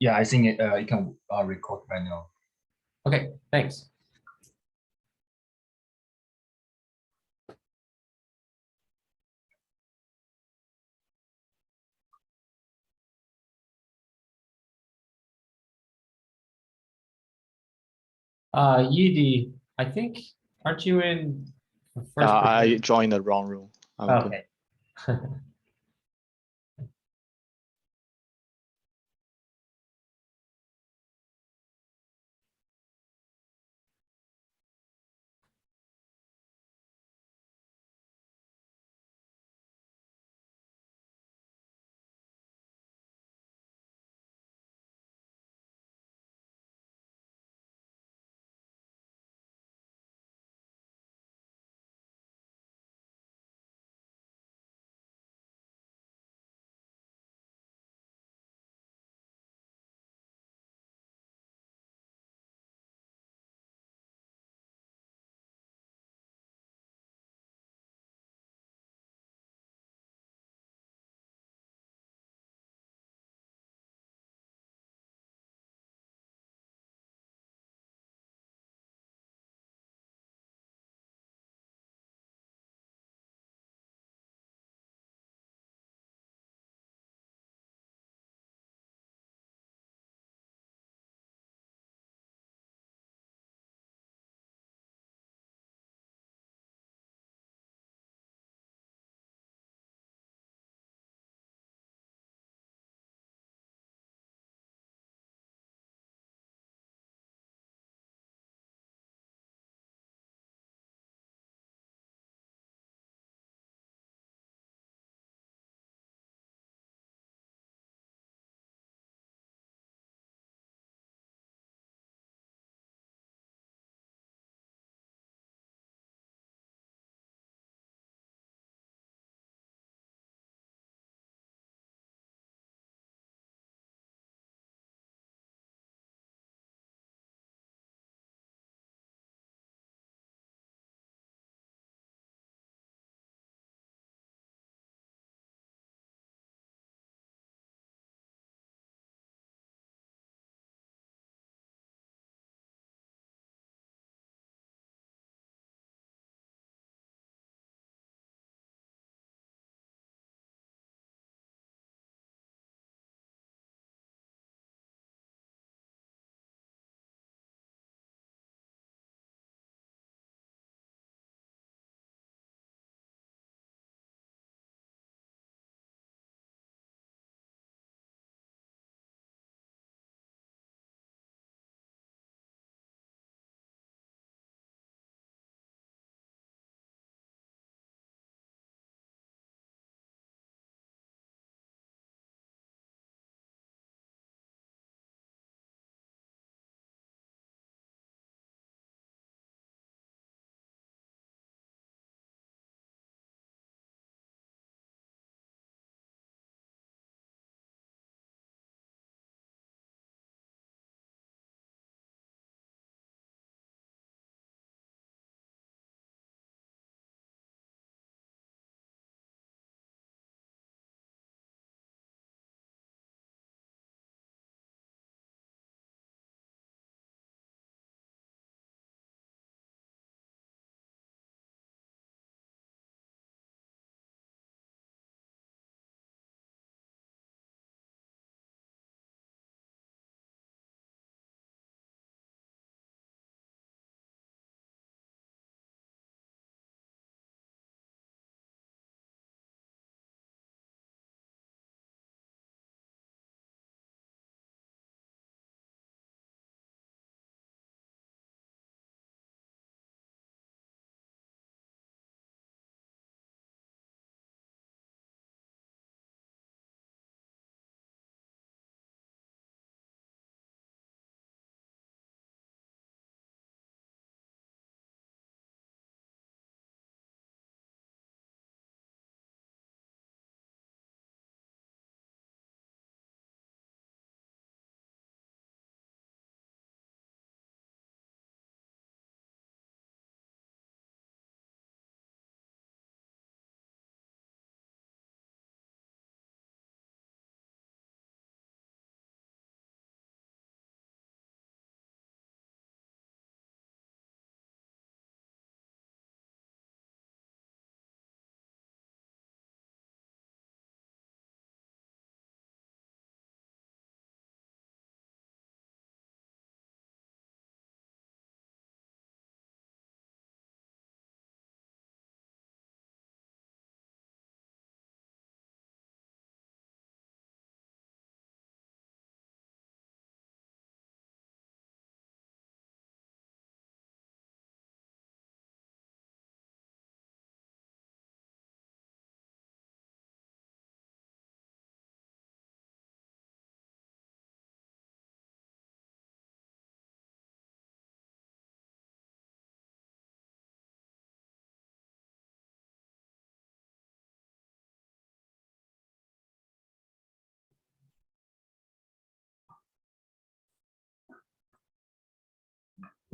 Yeah, I think it can record right now. Okay, thanks. Yidi, I think, aren't you in the first? I joined the wrong room. Okay.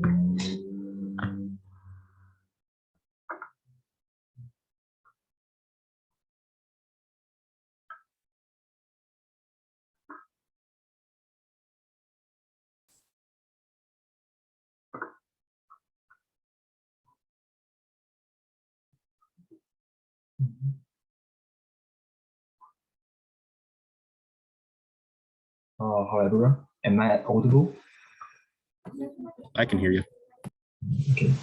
Hello everyone, am I audible? I can hear you. Okay.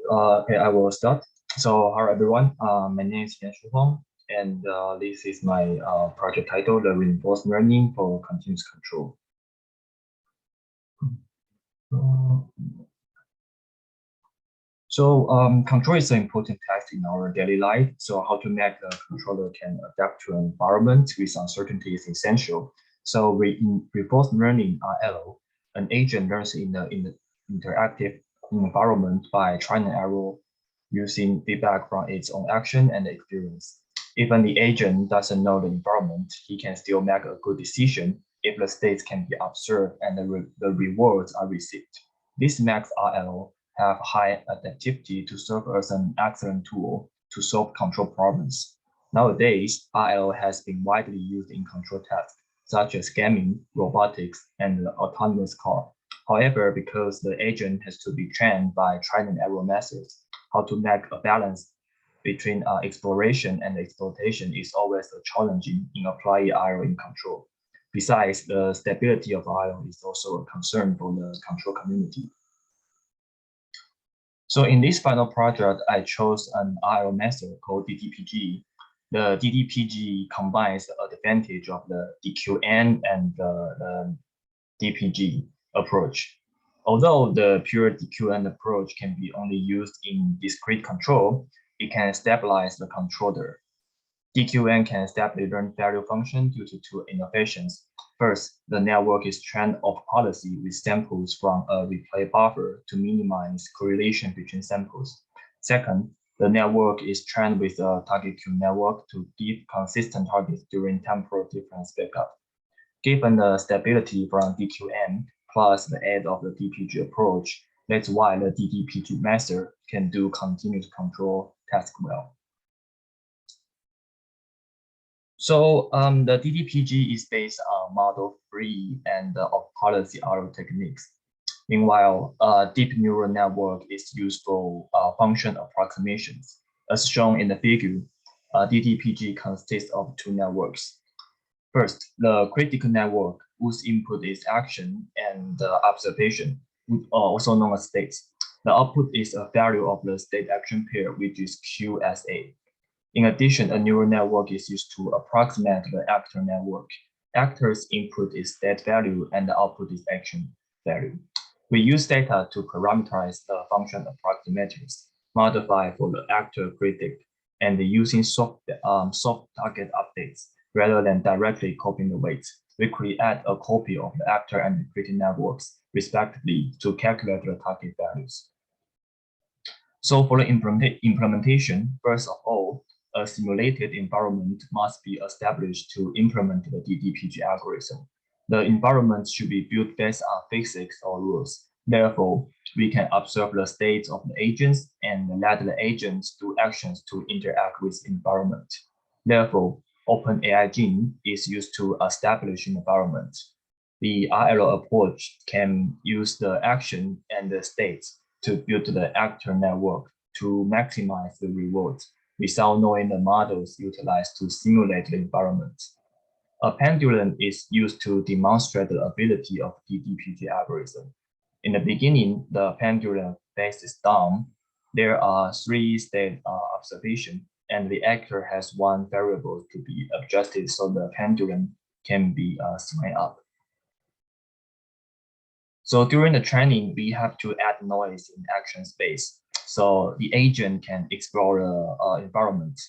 Okay, I will start. So, hello everyone. My name is Yan-Shu, and this is my project title, the Reinforced Learning for Continuous Control. Control is an important task in our daily life. So how to make a controller can adapt to an environment with uncertainty is essential. So in reinforced learning, RL, an agent learns in the interactive environment by trial and error, using feedback from its own action and experience. Even the agent doesn't know the environment, he can still make a good decision if the states can be observed and the rewards are received. This makes RL have high adaptivity to serve as an excellent tool to solve control problems. Nowadays, RL has been widely used in control tasks, such as gaming, robotics, and autonomous car. However, because the agent has to be trained by trial and error methods, how to make a balance between exploration and exploitation is always a challenging in applying RL in control. Besides, the stability of RL is also a concern for the control community. So in this final project, I chose an RL method called DDPG. The DDPG combines the advantage of the DQN and the DPG approach. Although the pure DQN approach can be only used in discrete control, it can stabilize the controller. DQN can stably learn value function due to two innovations. First, the network is trained off policy with samples from a replay buffer to minimize correlation between samples. Second, the network is trained with a target queue network to give consistent targets during temporal difference backup. Given the stability from DQN plus the aid of the DPG approach, that's why the DDPG method can do continuous control tasks well. So the DDPG is based on model free and of policy RL techniques. Meanwhile, deep neural network is used for function approximations. As shown in the figure, DDPG consists of two networks. First, the critical network, whose input is action and observation, also known as states. The output is a value of the state action pair, which is QSA. In addition, a neural network is used to approximate the actor network. Actor's input is state value and the output is action value. We use data to parameterize the function approximators, modify for the actor critic, and using soft target updates rather than directly copying the weights. We create a copy of the actor and the critic networks, respectively, to calculate the target values. So for the implementation, first of all, a simulated environment must be established to implement the DDPG algorithm. The environment should be built based on physics or rules. Therefore, we can observe the states of the agents and let the agents do actions to interact with environment. Therefore, OpenAI Gene is used to establish an environment. The RL approach can use the action and the states to build the actor network to maximize the rewards without knowing the models utilized to simulate the environment. A pendulum is used to demonstrate the ability of the DDPG algorithm. In the beginning, the pendulum face is down. There are three state observations, and the actor has one variable to be adjusted so the pendulum can be swung up. So during the training, we have to add noise in action space. So the agent can explore the environment.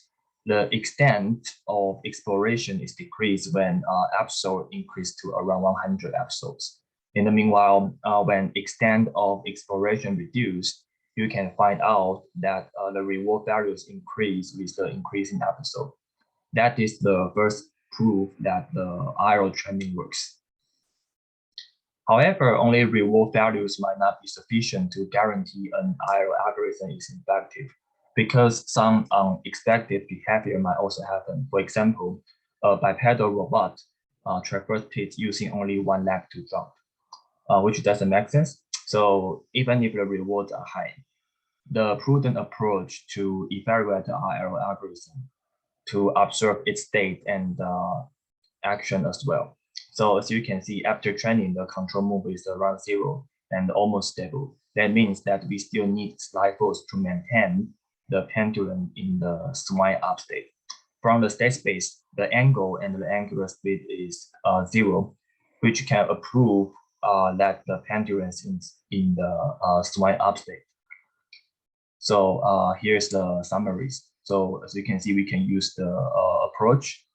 The extent of exploration is decreased when episode increased to around 100 episodes. In the meanwhile, when extent of exploration reduced, you can find out that the reward values increase with the increasing episode. That is the first prove that the IRO training works. However, only reward values might not be sufficient to guarantee an IRO algorithm is effective, because some unexpected behavior might also happen. For example, a bipedal robot traverse pit using only one leg to jump, which doesn't make sense. So even if the rewards are high, the prudent approach to evaluate the IRO algorithm to observe its state and action as well. So as you can see, after training, the control move is around 0 and almost stable. That means that we still need slide force to maintain the pendulum in the swing up state. From the state space, the angle and the angular speed is 0, which can prove that the pendulum is in the swing up state. So here's the summaries. So as you can see, we can use the approach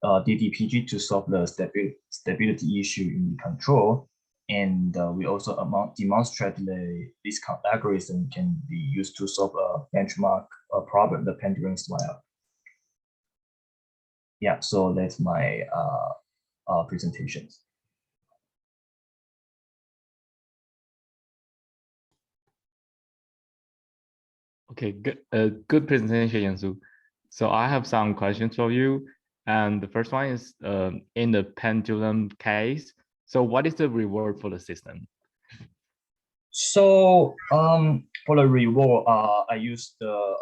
DDPG to solve the stability issue in the control. And we also demonstrate this algorithm can be used to solve a benchmark problem, the pendulum swing up. Yeah, so that's my presentations. Okay, good presentation, Yan-Shu. So I have some questions for you. And the first one is in the pendulum case. So what is the reward for the system? So for the reward, I use the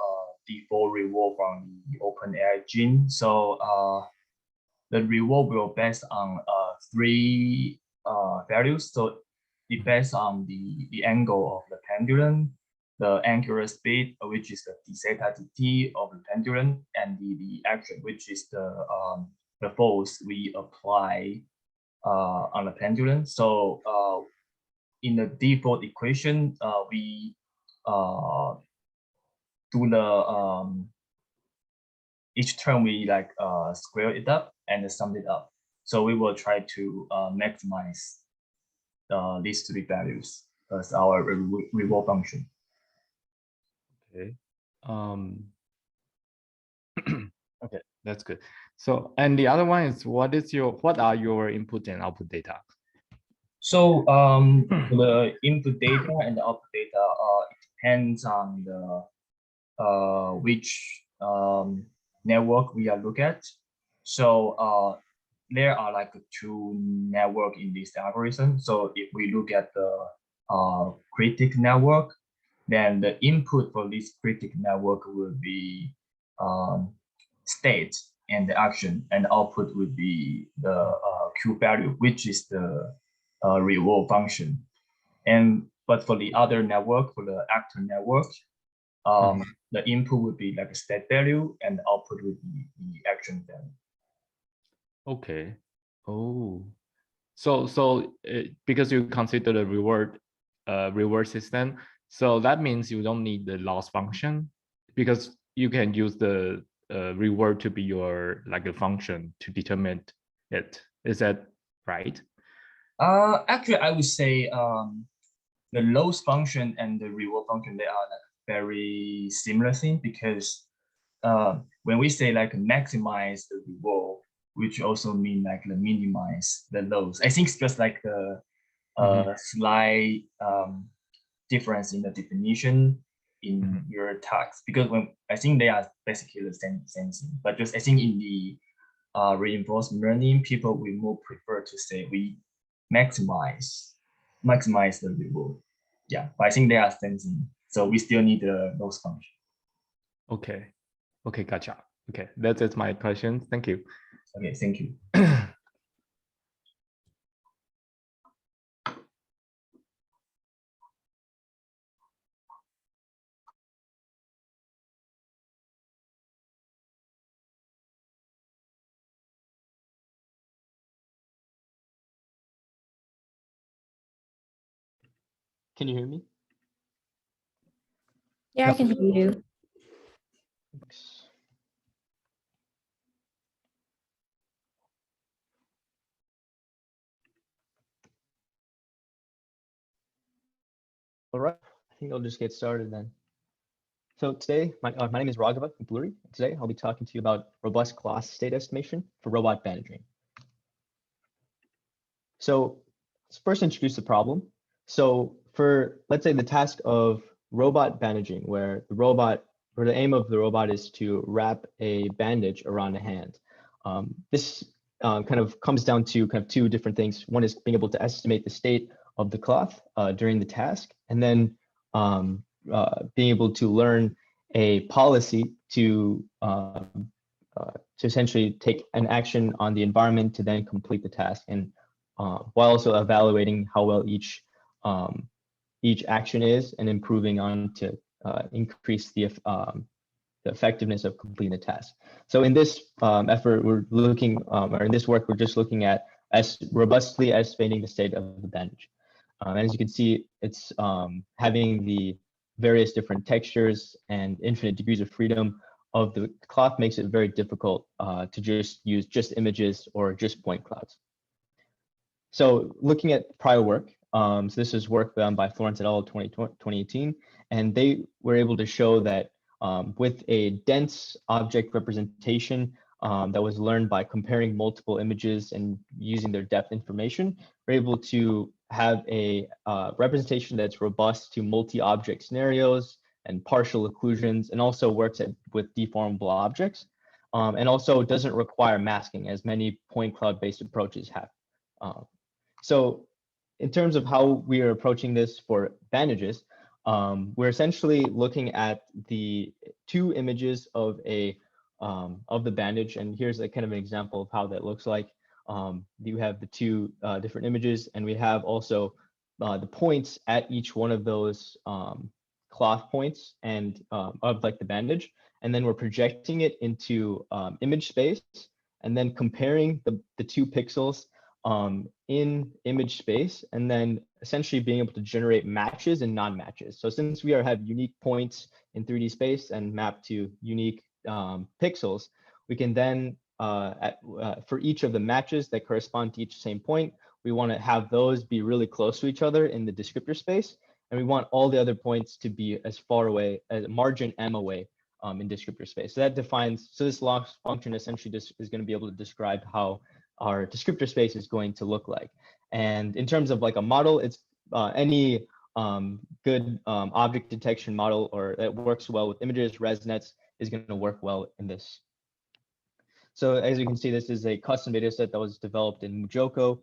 default reward from the OpenAI Gene. So the reward will based on 3 values. So it based on the angle of the pendulum, the angular speed, which is the d theta dt of the pendulum, and the action, which is the force we apply on the pendulum. So in the default equation, we do the each term we like square it up and sum it up. So we will try to maximize these 3 values as our reward function. Okay. Okay, that's good. So, and the other one is what are your input and output data? So the input data and the output data, it depends on the which network we are looking at. So there are like 2 network in this algorithm. So if we look at the critic network, then the input for this critic network will be state and the action, and the output would be the Q value, which is the reward function. But for the other network, for the actor network, the input would be like a state value and the output would be the action value. Okay. Oh, so because you consider the reward system, so that means you don't need the loss function, because you can use the reward to be your like a function to determine it. Is that right? Actually, I would say the loss function and the reward function, they are like very similar thing, because when we say like maximize the reward, which also mean like the minimize the loss, I think it's just like the slight difference in the definition in your task, because when I think they are basically the same thing, but just I think in the reinforcement learning, people will more prefer to say we maximize the reward. Yeah, but I think they are same thing, so we still need the loss function. Okay. Okay, gotcha. Okay, that's it. My question. Thank you. Okay, thank you. Can you hear me? Yeah, I can hear you. Thanks. All right, I think I'll just get started then. So today, my name is Raghava Puri. Today, I'll be talking to you about robust class state estimation for robot bandaging. So let's first introduce the problem. So for, let's say, the task of robot bandaging, where the aim of the robot is to wrap a bandage around a hand. This kind of comes down to kind of two different things. One is being able to estimate the state of the cloth during the task, and then being able to learn a policy to essentially take an action on the environment to then complete the task, and while also evaluating how well each action is and improving on to increase the effectiveness of completing the task. So in this effort, we're looking, or in this work, we're just looking at robustly estimating the state of the bandage. And as you can see, it's having the various different textures and infinite degrees of freedom of the cloth makes it very difficult to just use just images or just point clouds. So looking at prior work, so this is work done by Florence et al. 2018, and they were able to show that with a dense object representation that was learned by comparing multiple images and using their depth information, we're able to have a representation that's robust to multi-object scenarios and partial occlusions, and also works with deformable objects, and also doesn't require masking as many point cloud-based approaches have. So in terms of how we are approaching this for bandages, we're essentially looking at the two images of the bandage, and here's a kind of an example of how that looks like. You have the two different images, and we have also the points at each one of those cloth points and of like the bandage, and then we're projecting it into image space, and then comparing the two pixels in image space, and then essentially being able to generate matches and non-matches. So since we have unique points in 3D space and mapped to unique pixels, we can then for each of the matches that correspond to each same point, we want to have those be really close to each other in the descriptor space, and we want all the other points to be as far away as margin M away in descriptor space. So that defines, so this loss function essentially just is going to be able to describe how our descriptor space is going to look like. And in terms of like a model, it's any good object detection model or that works well with images, ResNets is going to work well in this. So as you can see, this is a custom data set that was developed in Mujoko.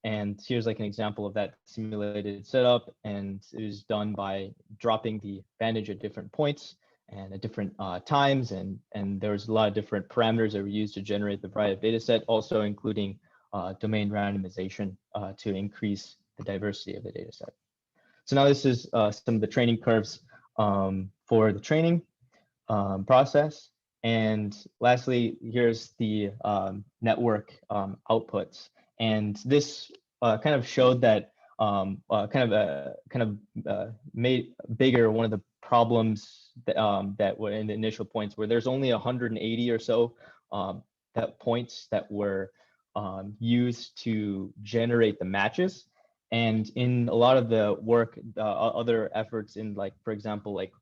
And here's like an example of that simulated setup. And it was done by dropping the bandage at different points and at different times, and there's a lot of different parameters that were used to generate the variety of data set, also including domain randomization to increase the diversity of the data set. So now this is some of the training curves for the training process. And lastly, here's the network outputs. And this kind of showed that made bigger one of the problems that were in the initial points, where there's only 180 or so points that were used to generate the matches. And in a lot of the work, other efforts in, like, for example, like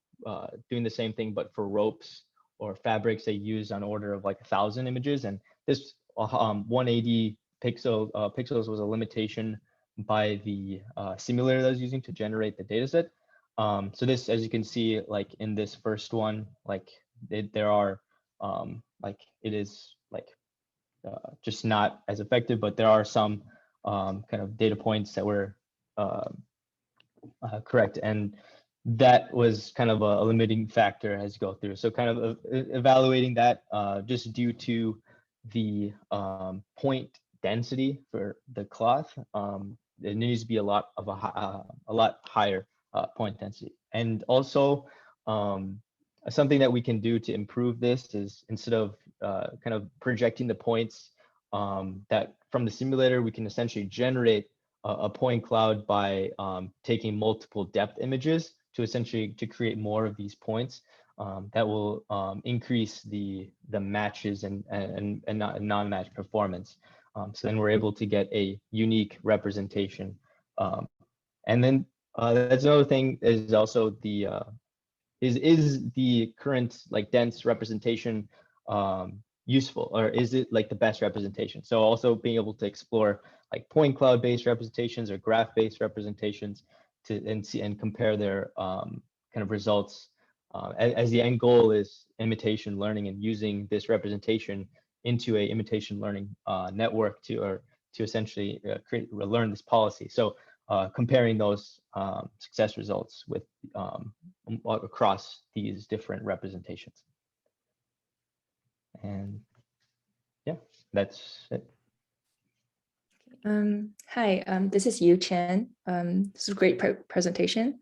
doing the same thing but for ropes or fabrics, they use on order of like 1,000 images, and this 180 pixels was a limitation by the simulator that I was using to generate the data set. So this, as you can see, like in this first one, like there are like it is like just not as effective, but there are some kind of data points that were correct, and that was kind of a limiting factor as you go through. So kind of evaluating that just due to the point density for the cloth, it needs to be a lot higher point density. And also something that we can do to improve this is, instead of kind of projecting the points that from the simulator, we can essentially generate a point cloud by taking multiple depth images to essentially create more of these points that will increase the matches and non-match performance. So then we're able to get a unique representation. And then that's another thing, is also the is the current like dense representation useful, or is it like the best representation? So also being able to explore like point cloud based representations or graph based representations and see and compare their kind of results, as the end goal is imitation learning and using this representation into a imitation learning network to essentially learn this policy. So comparing those success results with across these different representations. And yeah, that's it. Hi, this is Yu Chen. This is a great presentation.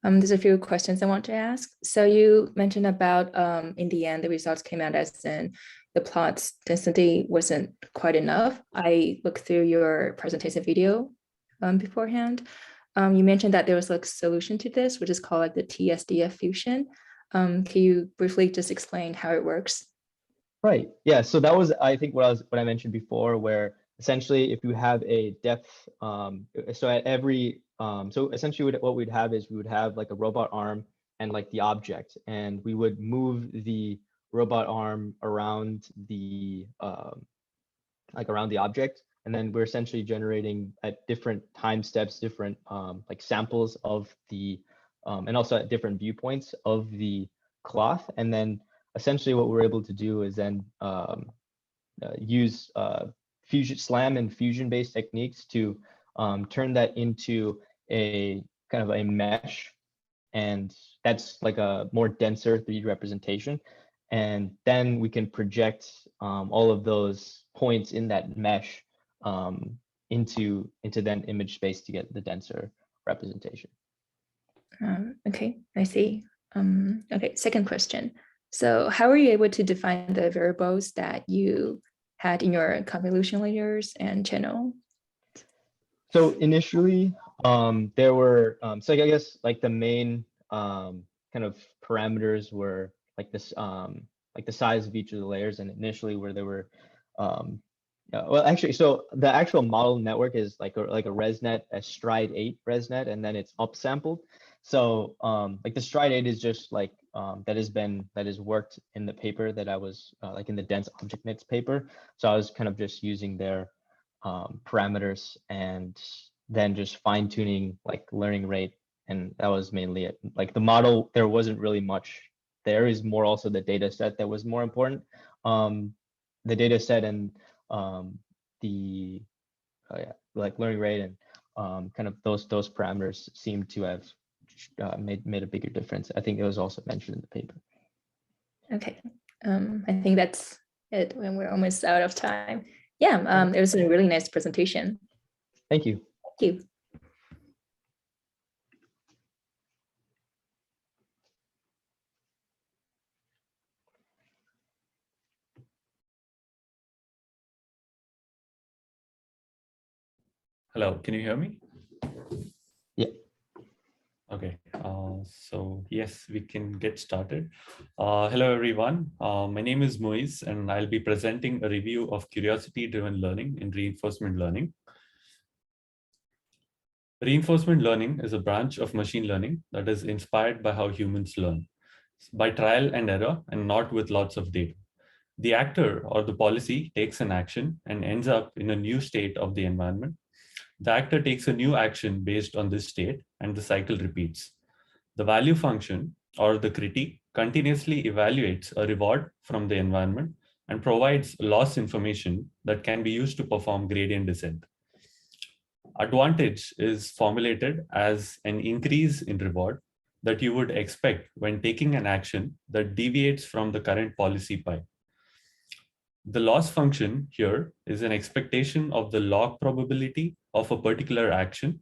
There's a few questions I want to ask. So you mentioned about in the end, the results came out as in the plot's density wasn't quite enough. I looked through your presentation video beforehand. You mentioned that there was like a solution to this, which is called like the TSDF fusion. Can you briefly just explain how it works? Right. Yeah. So that was, I think, what I mentioned before, where essentially if you have a depth, so at every, so essentially what we'd have is we would have like a robot arm and like the object, and we would move the robot arm around the like around the object, and then we're essentially generating at different time steps, different like samples of the, and also at different viewpoints of the cloth, and then essentially what we're able to do is then use fusion SLAM and fusion based techniques to turn that into a kind of a mesh, and that's like a more denser 3D representation. And then we can project all of those points in that mesh into then image space to get the denser representation. Okay, I see. Okay, second question. So how were you able to define the variables that you had in your convolution layers and channel? So initially, there were, so I guess like the main kind of parameters were like this, like the size of each of the layers, and initially where there were, well, actually, so the actual model network is like a ResNet, a Stride 8 ResNet, and then it's upsampled. So like the Stride 8 is just like that has worked in the paper that I was like in the dense object nets paper. So I was kind of just using their parameters and then just fine tuning like learning rate, and that was mainly it. Like the model, there wasn't really much. There is more also the data set that was more important. The data set and the like learning rate and kind of those parameters seem to have made a bigger difference. I think it was also mentioned in the paper. Okay, I think that's it when we're almost out of time. Yeah, it was a really nice presentation. Thank you. Thank you. Hello, can you hear me? Yeah. Okay, so yes, we can get started. Hello, everyone. My name is Moise, and I'll be presenting a review of curiosity-driven learning in reinforcement learning. Reinforcement learning is a branch of machine learning that is inspired by how humans learn, by trial and error and not with lots of data. The actor or the policy takes an action and ends up in a new state of the environment. The actor takes a new action based on this state, and the cycle repeats. The value function or the critique continuously evaluates a reward from the environment and provides loss information that can be used to perform gradient descent. Advantage is formulated as an increase in reward that you would expect when taking an action that deviates from the current policy pi. The loss function here is an expectation of the log probability of a particular action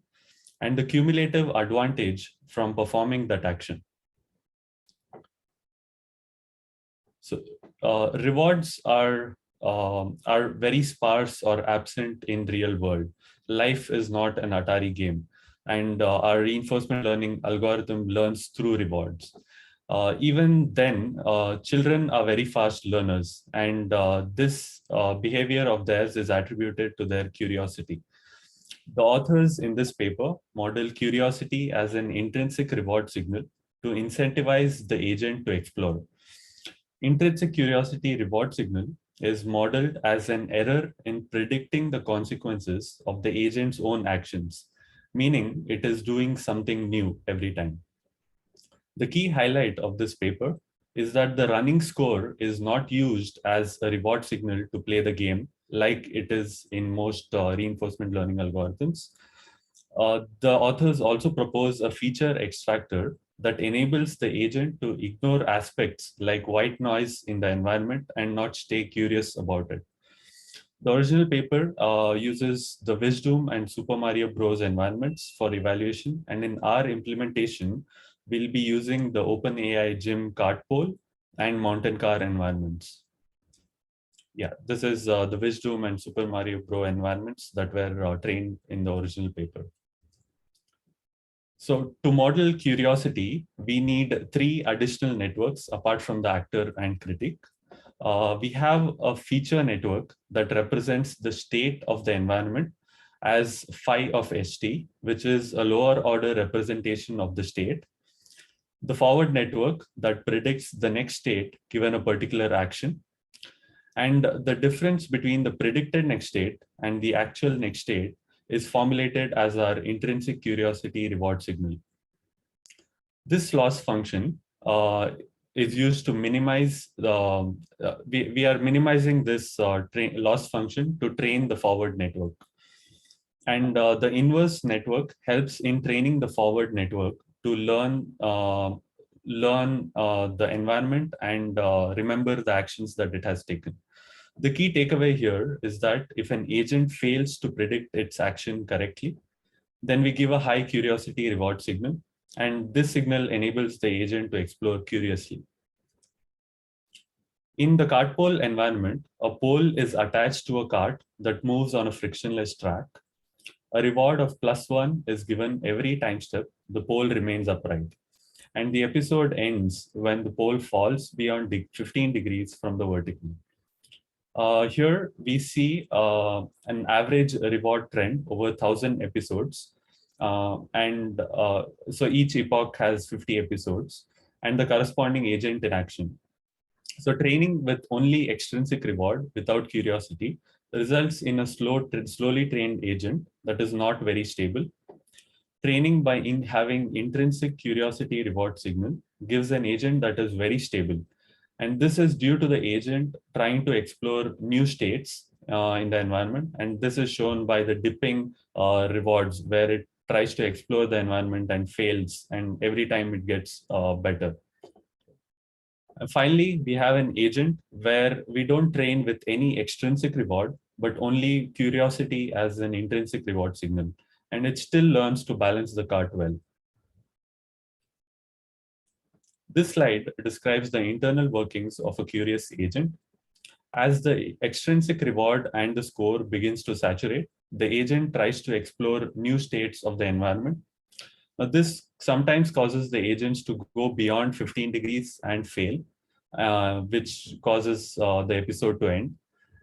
and the cumulative advantage from performing that action. So rewards are very sparse or absent in real world. Life is not an Atari game, and our reinforcement learning algorithm learns through rewards. Even then, children are very fast learners, and this behavior of theirs is attributed to their curiosity. The authors in this paper model curiosity as an intrinsic reward signal to incentivize the agent to explore. Intrinsic curiosity reward signal is modeled as an error in predicting the consequences of the agent's own actions, meaning it is doing something new every time. The key highlight of this paper is that the running score is not used as a reward signal to play the game like it is in most reinforcement learning algorithms. The authors also propose a feature extractor that enables the agent to ignore aspects like white noise in the environment and not stay curious about it. The original paper uses the Wisdom and Super Mario Bros. Environments for evaluation, and in our implementation, we'll be using the OpenAI Gym cart pole and mountain car environments. Yeah, this is the Wisdom and Super Mario Bros. Environments that were trained in the original paper. So to model curiosity, we need 3 additional networks apart from the actor and critic. We have a feature network that represents the state of the environment as phi of st, which is a lower order representation of the state. The forward network that predicts the next state given a particular action. And the difference between the predicted next state and the actual next state is formulated as our intrinsic curiosity reward signal. This loss function is used to minimize the, we are minimizing this loss function to train the forward network. And the inverse network helps in training the forward network to learn the environment and remember the actions that it has taken. The key takeaway here is that if an agent fails to predict its action correctly, then we give a high curiosity reward signal, and this signal enables the agent to explore curiously. In the cart pole environment, a pole is attached to a cart that moves on a frictionless track. A reward of +1 is given every time step the pole remains upright. And the episode ends when the pole falls beyond 15 degrees from the vertical. Here we see an average reward trend over 1,000 episodes. So each epoch has 50 episodes and the corresponding agent in action. So training with only extrinsic reward without curiosity results in a slowly trained agent that is not very stable. Training by having intrinsic curiosity reward signal gives an agent that is very stable. And this is due to the agent trying to explore new states in the environment. And this is shown by the dipping rewards where it tries to explore the environment and fails. And every time it gets better. And finally, we have an agent where we don't train with any extrinsic reward, but only curiosity as an intrinsic reward signal. And it still learns to balance the cart well. This slide describes the internal workings of a curious agent. As the extrinsic reward and the score begins to saturate, the agent tries to explore new states of the environment. Now, this sometimes causes the agents to go beyond 15 degrees and fail, which causes the episode to end.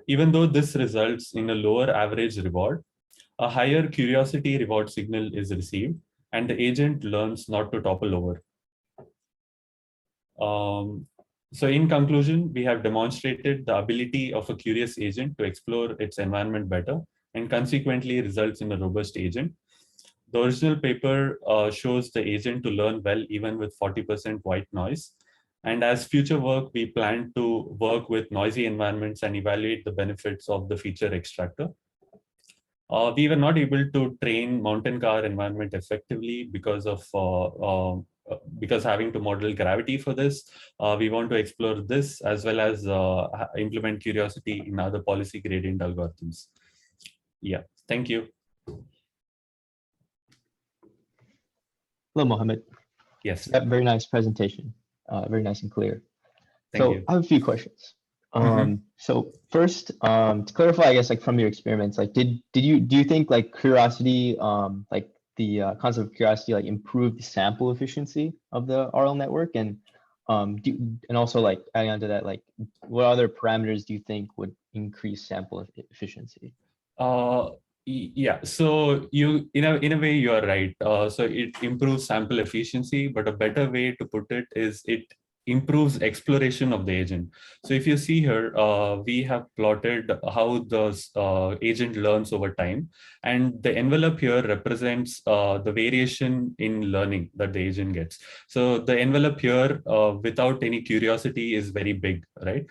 Even though this results in a lower average reward, a higher curiosity reward signal is received, and the agent learns not to topple over. So in conclusion, we have demonstrated the ability of a curious agent to explore its environment better and consequently results in a robust agent. The original paper shows the agent to learn well even with 40% white noise. And as future work, we plan to work with noisy environments and evaluate the benefits of the feature extractor. We were not able to train mountain car environment effectively because of having to model gravity for this. We want to explore this as well as implement curiosity in other policy gradient algorithms. Yeah, thank you. Hello, Mohammed. Yes. Yep, very nice presentation. Very nice and clear. Thank you. I have a few questions. So first, to clarify, I guess like from your experiments, like do you think like curiosity, like the concept of curiosity, like improve the sample efficiency of the RL network, and also like adding on to that, like what other parameters do you think would increase sample efficiency? Yeah, so you in a way you are right. So it improves sample efficiency, but a better way to put it is it improves exploration of the agent. So if you see here, we have plotted how the agent learns over time, and the envelope here represents the variation in learning that the agent gets. So the envelope here without any curiosity is very big, right?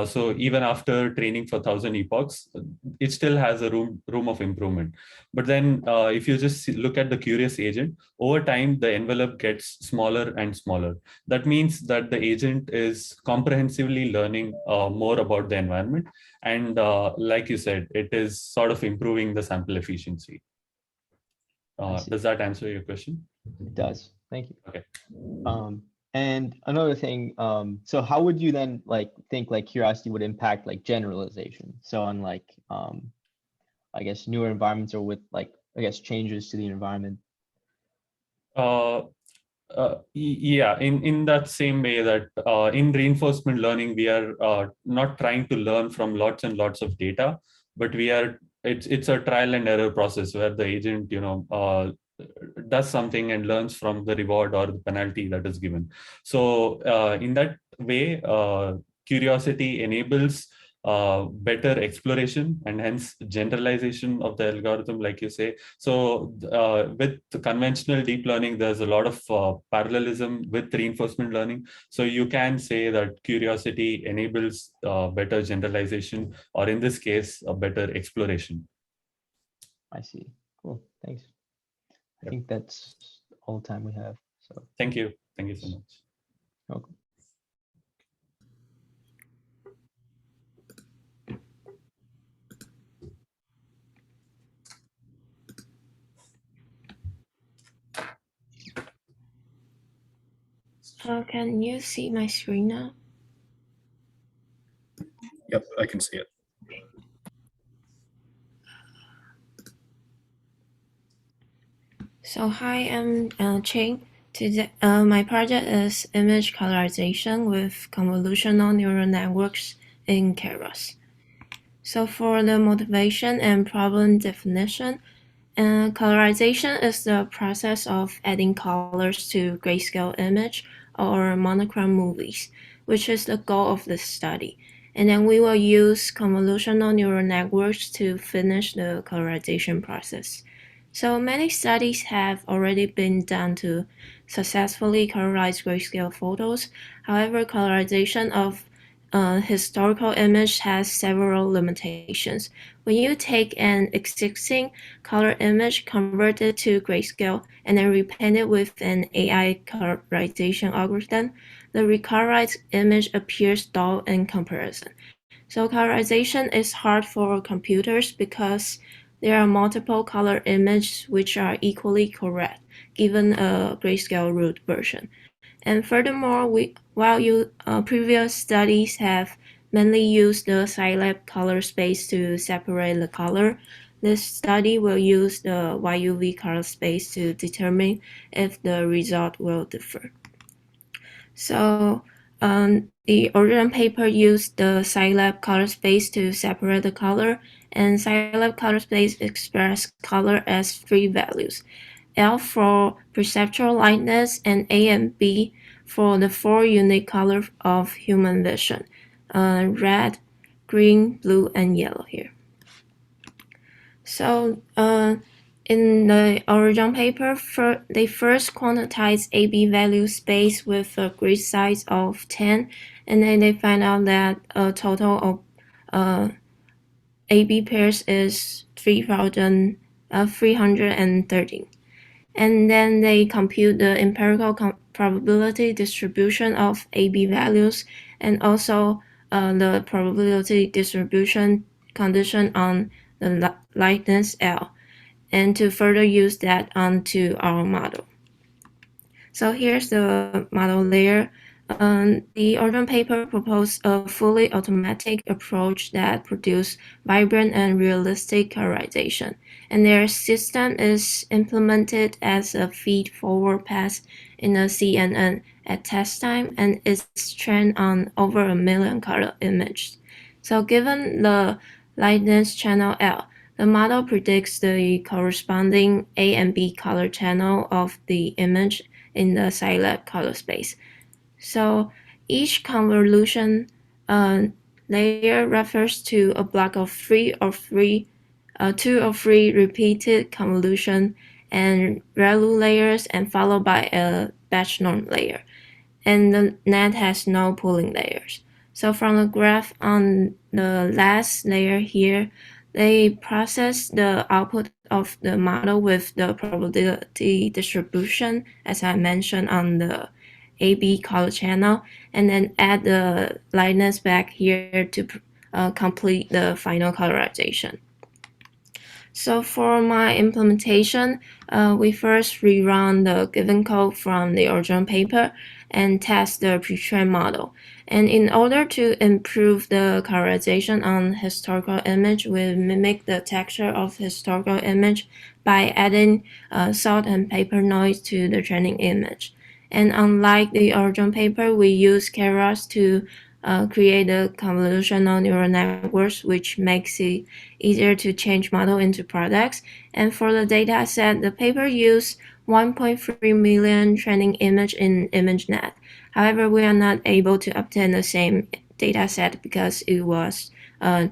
So even after training for 1,000 epochs, it still has a room of improvement. But then if you just look at the curious agent, over time, the envelope gets smaller and smaller. That means that the agent is comprehensively learning more about the environment. And like you said, it is sort of improving the sample efficiency. Does that answer your question? It does. Thank you. Okay. And another thing, so how would you then think curiosity would impact generalization? So on I guess newer environments, or with I guess changes to the environment. Yeah, in that same way that in reinforcement learning, we are not trying to learn from lots and lots of data, but it's a trial and error process where the agent does something and learns from the reward or the penalty that is given. So in that way, curiosity enables better exploration and hence generalization of the algorithm, like you say. So with conventional deep learning, there's a lot of parallelism with reinforcement learning. So you can say that curiosity enables better generalization, or in this case, a better exploration. I see. Cool. Thanks. I think that's all the time we have. So thank you. Thank you so much. Welcome. Can you see my screen now? Yep, I can see it. So hi, I'm Ching. Today, my project is image colorization with convolutional neural networks in Keras. So for the motivation and problem definition, colorization is the process of adding colors to grayscale image or monochrome movies, which is the goal of the study. And then we will use convolutional neural networks to finish the colorization process. So many studies have already been done to successfully colorize grayscale photos. However, colorization of historical image has several limitations. When you take an existing color image, convert it to grayscale, and then repaint it with an AI colorization algorithm, the recolorized image appears dull in comparison. So colorization is hard for computers because there are multiple color images which are equally correct given a grayscale root version. And furthermore, while previous studies have mainly used the Scilab color space to separate the color, this study will use the YUV color space to determine if the result will differ. So the original paper used the Scilab color space to separate the color, and Scilab color space express color as three values: L for perceptual lightness, and A and B for the four unique colors of human vision: red, green, blue, and yellow here. So in the original paper, they first quantized AB value space with a grid size of 10, and then they find out that a total of AB pairs is 3,313. And then they compute the empirical probability distribution of AB values, and also the probability distribution condition on the lightness L, and to further use that onto our model. So here's the model layer. The original paper proposed a fully automatic approach that produced vibrant and realistic colorization, and their system is implemented as a feed-forward pass in a CNN at test time, and is trained on over 1 million color images. So given the lightness channel L, the model predicts the corresponding A and B color channel of the image in the Scilab color space. So each convolution layer refers to a block of two or three repeated convolution and ReLU layers, and followed by a batch norm layer. And the net has no pooling layers. So from the graph on the last layer here, they process the output of the model with the probability distribution, as I mentioned on the AB color channel, and then add the lightness back here to complete the final colorization. So for my implementation, we first rerun the given code from the original paper and test the pre-trained model. And in order to improve the colorization on historical image, we mimic the texture of historical image by adding salt and paper noise to the training image. And unlike the original paper, we use Keras to create the convolutional neural networks, which makes it easier to change model into products. And for the data set, the paper used 1.3 million training image in ImageNet. However, we are not able to obtain the same data set because it was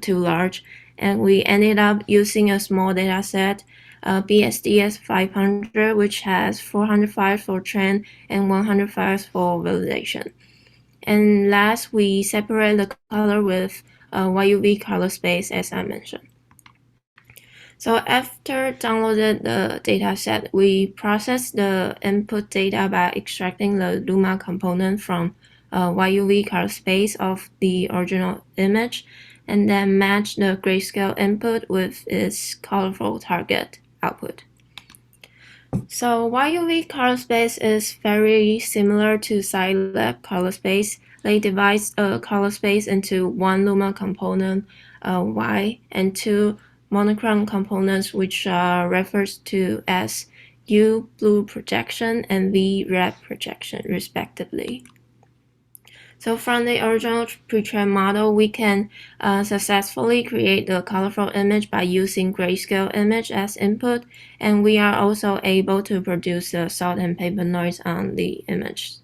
too large. And we ended up using a small data set, ECE570, which has 400 files for train and 100 files for validation. And last, we separate the color with YUV color space, as I mentioned. So after downloaded the dataset, we process the input data by extracting the Luma component from YUV color space of the original image, and then match the grayscale input with its colorful target output. So YUV color space is very similar to Scilab color space. They divide a color space into one Luma component, Y, and two monochrome components, which are referred to as U blue projection and V red projection, respectively. So from the original pre-trained model, we can successfully create the colorful image by using grayscale image as input, and we are also able to produce the salt and paper noise on the image.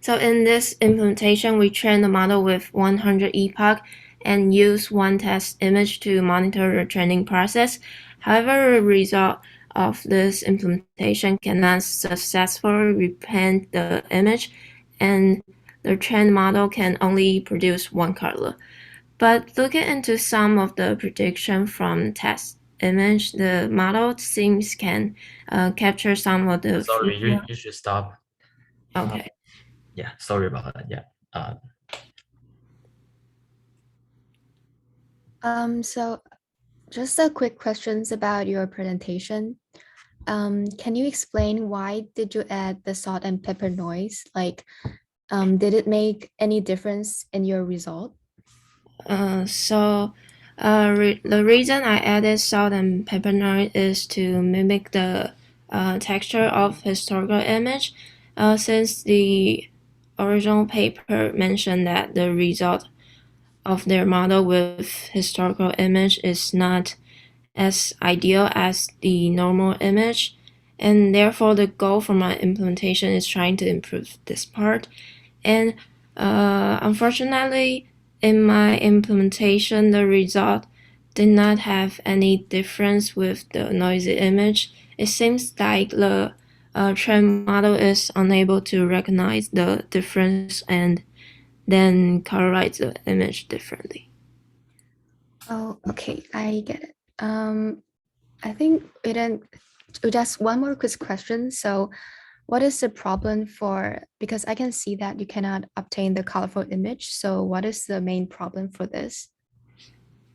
So in this implementation, we train the model with 100 epoch and use one test image to monitor the training process. However, the result of this implementation cannot successfully repaint the image, and the trained model can only produce one color. But looking into some of the prediction from test image, the model seems can capture some of the. Sorry, you should stop. Okay. Yeah, sorry about that. Yeah. So just a quick questions about your presentation. Can you explain why did you add the salt and pepper noise? Like, did it make any difference in your result? The reason I added salt and pepper noise is to mimic the texture of historical image, since the original paper mentioned that the result of their model with historical image is not as ideal as the normal image, and therefore the goal for my implementation is trying to improve this part. And unfortunately, in my implementation, the result did not have any difference with the noisy image. It seems like the trained model is unable to recognize the difference and then colorize the image differently. Oh, okay, I get it. I think just one more quick question. So what is the problem because I can see that you cannot obtain the colorful image. So what is the main problem for this?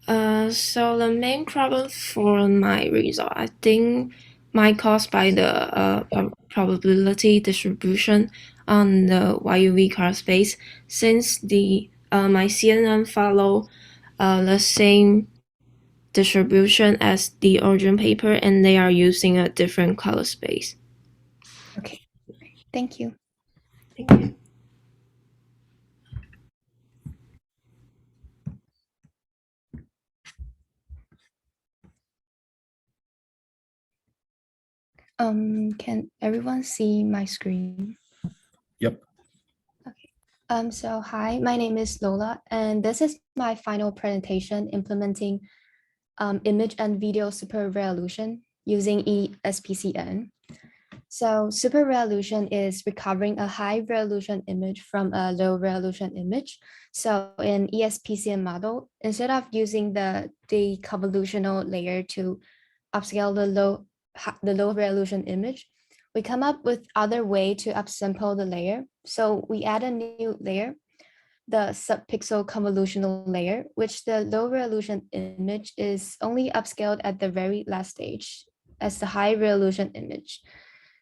So the main problem for my result, I think, might caused by the probability distribution on the YUV color space, since the my CNN follow the same distribution as the original paper, and they are using a different color space. Okay, thank you. Thank you. Can everyone see my screen? Yep. So hi, my name is Lola, and this is my final presentation implementing image and video super resolution using ESPCN. So super resolution is recovering a high resolution image from a low resolution image. So in ESPCN model, instead of using the convolutional layer to upscale the low resolution image, we come up with other way to upsample the layer. So we add a new layer, the subpixel convolutional layer, which the low resolution image is only upscaled at the very last stage as the high resolution image.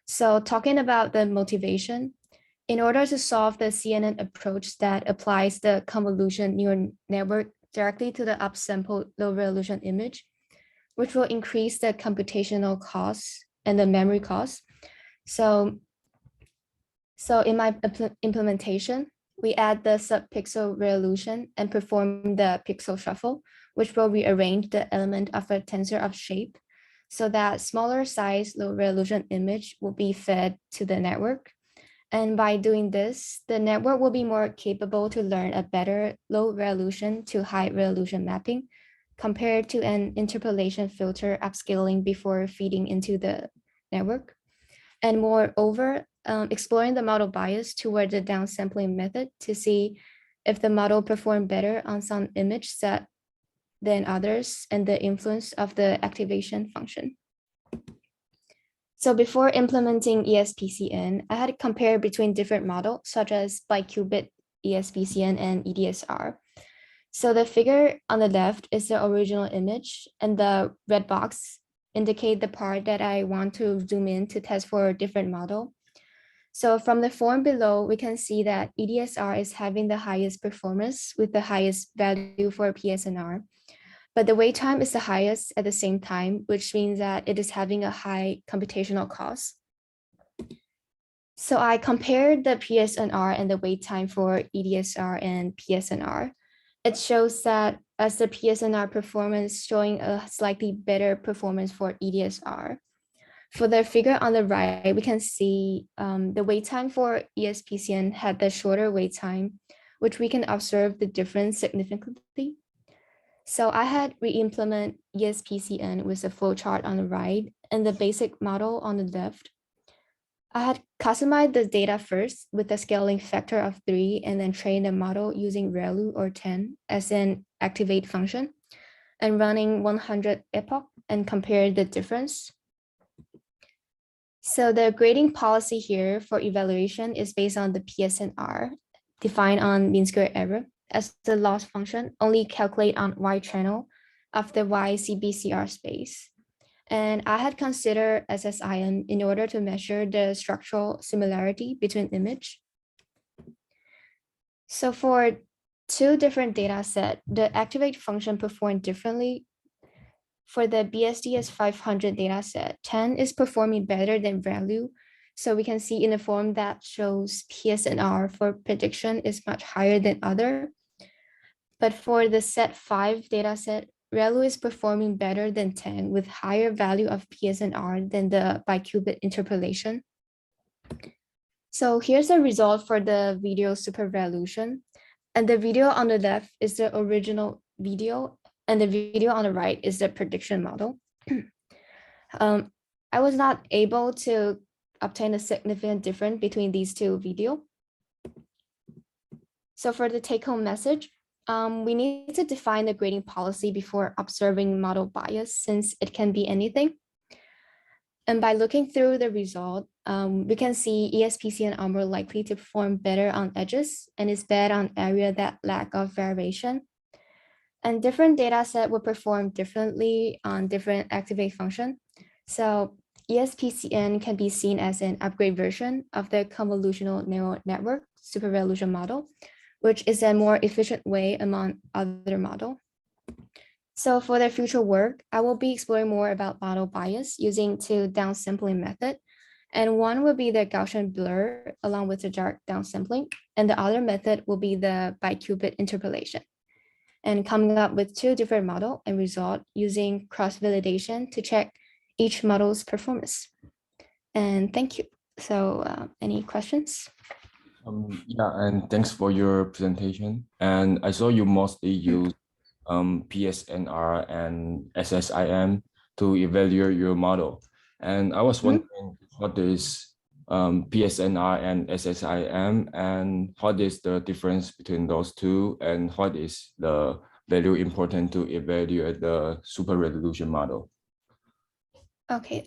So talking about the motivation, in order to solve the CNN approach that applies the convolution neural network directly to the upsampled low resolution image, which will increase the computational costs and the memory costs. So in my implementation, we add the subpixel resolution and perform the pixel shuffle, which will rearrange the element of a tensor of shape so that smaller size low resolution image will be fed to the network. And by doing this, the network will be more capable to learn a better low resolution to high resolution mapping compared to an interpolation filter upscaling before feeding into the network. And moreover, exploring the model bias toward the downsampling method to see if the model performed better on some image set than others and the influence of the activation function. So before implementing ESPCN, I had compared between different models such as biqubit ESPCN and EDSR. So the figure on the left is the original image, and the red box indicate the part that I want to zoom in to test for a different model. So from the form below, we can see that EDSR is having the highest performance with the highest value for PSNR. But the wait time is the highest at the same time, which means that it is having a high computational cost. So I compared the PSNR and the wait time for EDSR and PSNR. It shows that as the PSNR performance showing a slightly better performance for EDSR. For the figure on the right, we can see the wait time for ESPCN had the shorter wait time, which we can observe the difference significantly. So I had re-implement ESPCN with a flowchart on the right and the basic model on the left. I had customized the data first with a scaling factor of 3 and then trained a model using ReLU or 10 as an activate function and running 100 epoch and compared the difference. So the grading policy here for evaluation is based on the PSNR defined on mean square error as the loss function only calculate on Y channel of the YCBCR space. And I had considered SSIM in order to measure the structural similarity between image. So for two different data set, the activate function performed differently. For the ECE570 data set, 10 is performing better than ReLU. So we can see in the form that shows PSNR for prediction is much higher than other. But for the set 5 data set, ReLU is performing better than 10 with higher value of PSNR than the biqubit interpolation. So here's the result for the video super resolution. And the video on the left is the original video, and the video on the right is the prediction model. I was not able to obtain a significant difference between these two videos. So for the take-home message, we need to define the grading policy before observing model bias, since it can be anything. And by looking through the result, we can see ESPCN are more likely to perform better on edges and is bad on area that lack of variation. And different data set will perform differently on different activate function. So ESPCN can be seen as an upgrade version of the convolutional neural network super resolution model, which is a more efficient way among other model. So for the future work, I will be exploring more about model bias using two downsampling method. And one will be the Gaussian blur along with the dark downsampling. And the other method will be the biqubit interpolation. And coming up with two different model and result using cross-validation to check each model's performance. And thank you. So any questions? Yeah, and thanks for your presentation. And I saw you mostly use PSNR and SSIM to evaluate your model. And I was wondering what is PSNR and SSIM, and what is the difference between those two, and what is the value important to evaluate the super resolution model? Okay.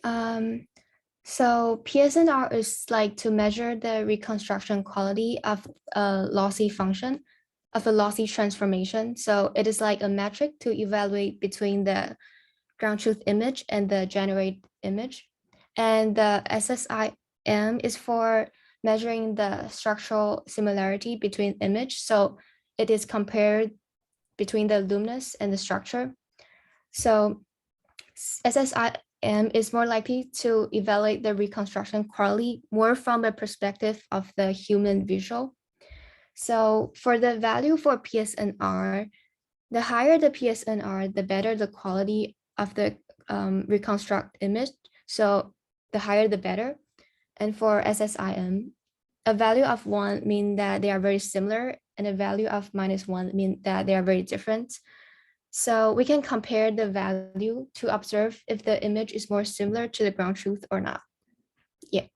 So PSNR is like to measure the reconstruction quality of a lossy function, of a lossy transformation. So it is like a metric to evaluate between the ground truth image and the generate image. And the SSIM is for measuring the structural similarity between image. So it is compared between the luminous and the structure. So SSIM is more likely to evaluate the reconstruction quality more from the perspective of the human visual. So for the value for PSNR, the higher the PSNR, the better the quality of the reconstruct image. So the higher the better. And for SSIM, a value of 1 means that they are very similar, and a value of -1 means that they are very different. So we can compare the value to observe if the image is more similar to the ground truth or not. Yeah.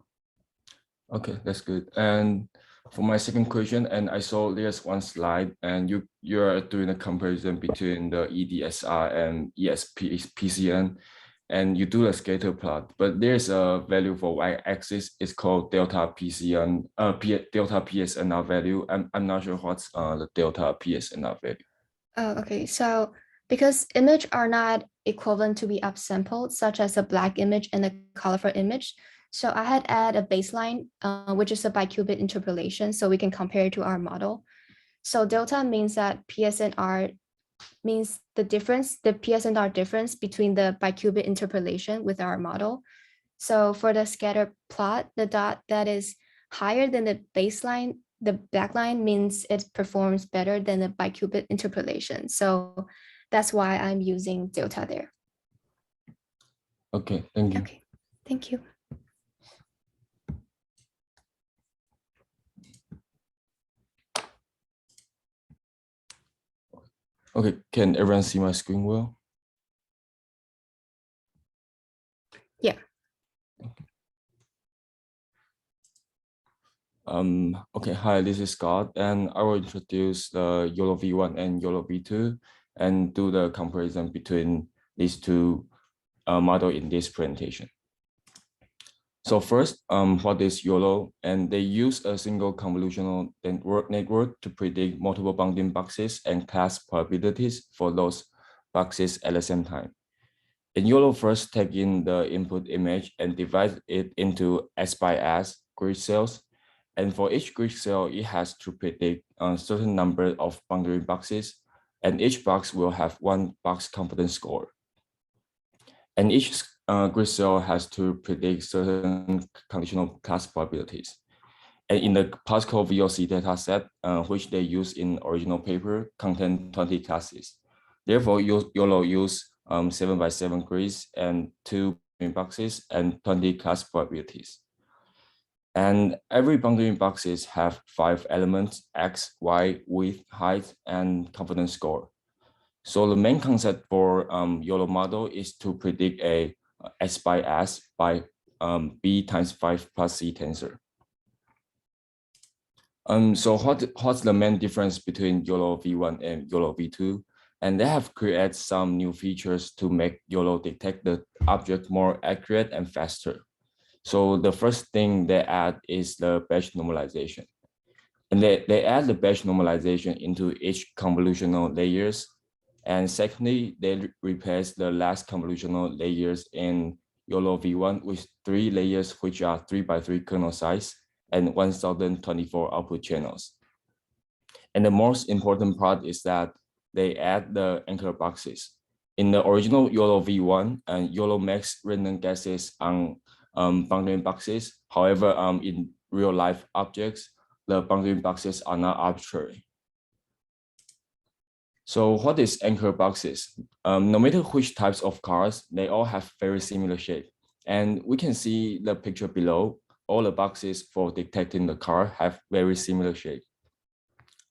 Okay, that's good. And for my second question, and I saw there's one slide, and you're doing a comparison between the EDSR and ESPCN, and you do a scatter plot, but there's a value for y-axis. It's called delta PCN, delta PSNR value. I'm not sure what's the delta PSNR value. Oh, okay. So because image are not equivalent to be upsampled, such as a black image and a colorful image, so I had add a baseline, which is a biqubit interpolation, so we can compare it to our model. So delta means that PSNR means the difference, the PSNR difference between the biqubit interpolation with our model. So for the scatter plot, the dot that is higher than the baseline, the black line, means it performs better than the biqubit interpolation. So that's why I'm using delta there. Okay, thank you. Okay, thank you. Okay, can everyone see my screen well? Yeah. Okay, hi, this is Scott, and I will introduce the YOLO V1 and YOLO V2 and do the comparison between these two models in this presentation. So first, what is YOLO? And they use a single convolutional network to predict multiple bounding boxes and class probabilities for those boxes at the same time. And YOLO first take in the input image and divide it into S by S grid cells. And for each grid cell, it has to predict a certain number of boundary boxes, and each box will have one box confidence score. And each grid cell has to predict certain conditional class probabilities. And in the particle VOC dataset, which they use in original paper, contain 20 classes. Therefore, YOLO use 7 by 7 grids and 2 boxes and 20 class probabilities. And every boundary boxes have 5 elements: X, Y, width, height, and confidence score. So the main concept for YOLO model is to predict a S by S by B times 5 plus C tensor. So what's the main difference between YOLO V1 and YOLO V2? And they have created some new features to make YOLO detect the object more accurate and faster. So the first thing they add is the batch normalization. And they add the batch normalization into each convolutional layers. And secondly, they replace the last convolutional layers in YOLO V1 with 3 layers, which are 3 by 3 kernel size and 1024 output channels. And the most important part is that they add the anchor boxes. In the original YOLO V1, YOLO makes random guesses on boundary boxes. However, in real life objects, the boundary boxes are not arbitrary. So what is anchor boxes? No matter which types of cars, they all have very similar shape. And we can see the picture below. All the boxes for detecting the car have very similar shape.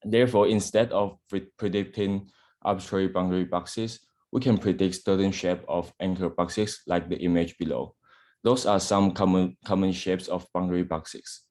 Therefore, instead of predicting arbitrary boundary boxes, we can predict certain shape of anchor boxes like the image below. Those are some common shapes of boundary boxes.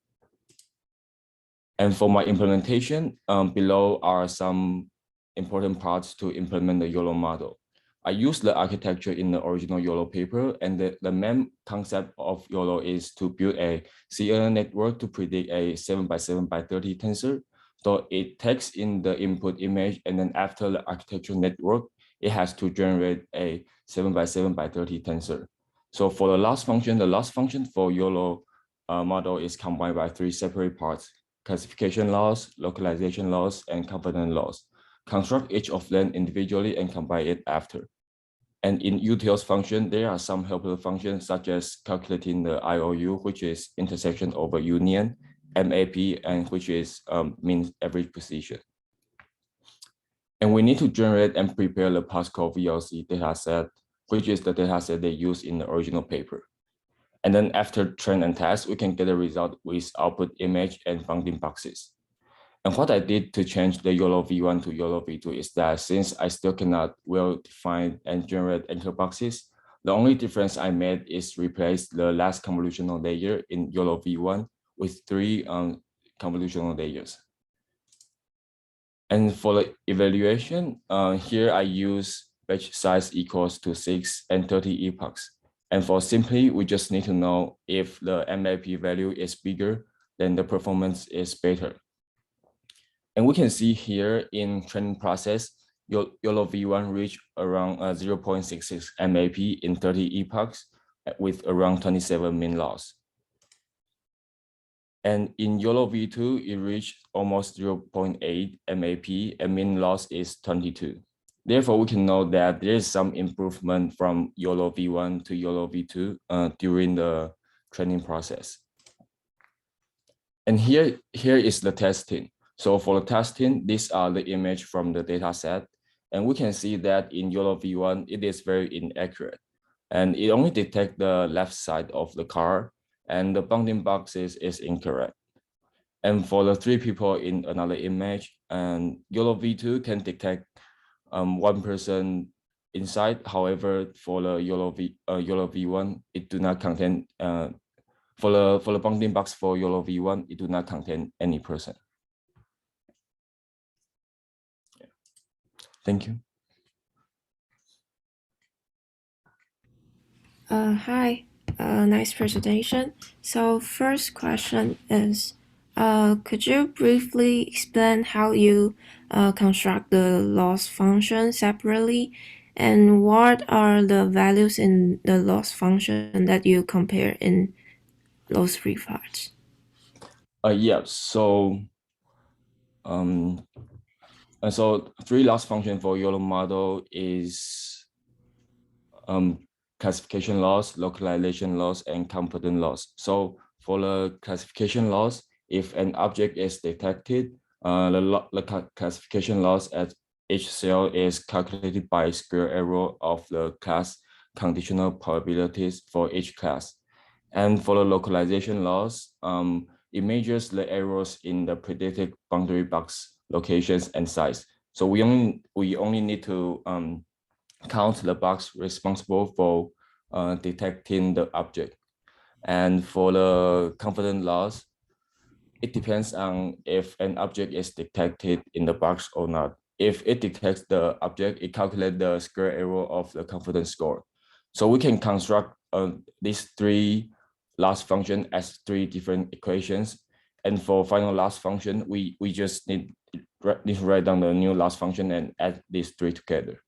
And for my implementation, below are some important parts to implement the YOLO model. I use the architecture in the original YOLO paper, and the main concept of YOLO is to build a CNN network to predict a 7x7x30 tensor. So it takes in the input image, and then after the architecture network, it has to generate a 7x7x30 tensor. So for the loss function for YOLO model is combined by 3 separate parts: classification loss, localization loss, and confidence loss. Construct each of them individually and combine it after. And in utils function, there are some helper functions such as calculating the IOU, which is intersection over union, MAP, and which is mean average position. And we need to generate and prepare the Pascal VLC dataset, which is the dataset they use in the original paper. And then after train and test, we can get a result with output image and bounding boxes. And what I did to change the YOLO V1 to YOLO V2 is that since I still cannot well define and generate anchor boxes, the only difference I made is replace the last convolutional layer in YOLO V1 with 3 convolutional layers. And for the evaluation, here I use batch size equals to 6 and 30 epochs. And for simply, we just need to know if the MAP value is bigger, then the performance is better. And we can see here in training process, YOLO V1 reached around 0.66 MAP in 30 epochs with around 27 min loss. And in YOLO V2, it reached almost 0.8 MAP and min loss is 22. Therefore, we can know that there is some improvement from YOLO V1 to YOLO V2 during the training process. And here is the testing. So for the testing, these are the image from the data set. And we can see that in YOLO V1, it is very inaccurate. And it only detects the left side of the car, and the bounding boxes is incorrect. And for the 3 people in another image, and YOLO V2 can detect 1 person inside. However, for the YOLO V1, it do not contain, for the bounding box for YOLO V1, it do not contain any person. Thank you. Hi, nice presentation. So first question is, could you briefly explain how you construct the loss function separately, and what are the values in the loss function that you compare in those 3 parts? Yeah, so 3 loss function for YOLO model is classification loss, localization loss, and confidence loss. So for the classification loss, if an object is detected, the classification loss at each cell is calculated by square error of the class conditional probabilities for each class. And for the localization loss, it measures the errors in the predicted boundary box locations and size. So we only need to count the box responsible for detecting the object. And for the confidence loss, it depends on if an object is detected in the box or not. If it detects the object, it calculates the square error of the confidence score. So we can construct these 3 loss function as 3 different equations. And for final loss function, we just need to write down the new loss function and add these 3 together.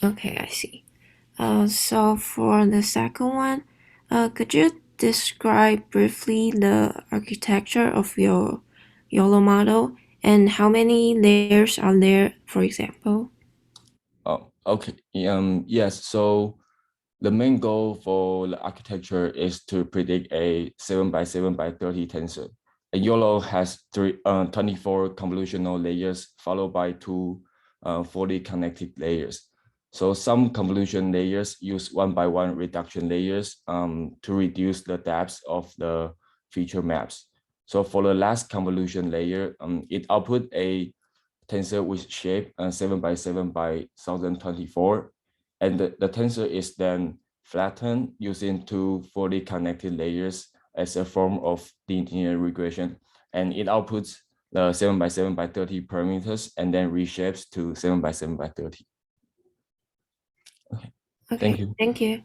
Okay, I see. So for the second one, could you describe briefly the architecture of your YOLO model and how many layers are there, for example? Oh, okay. Yes. So the main goal for the architecture is to predict a 7x7x30 tensor. And YOLO has 24 convolutional layers followed by 2 fully connected layers. So some convolution layers use 1-by-1 reduction layers to reduce the depth of the feature maps. So for the last convolution layer, it output a tensor with shape 7x7 by 1024. And the tensor is then flattened using two fully connected layers as a form of linear regression. And it outputs the 7x7 by 30 parameters and then reshapes to 7x7 by 30. Okay, Okay, thank you. Thank you.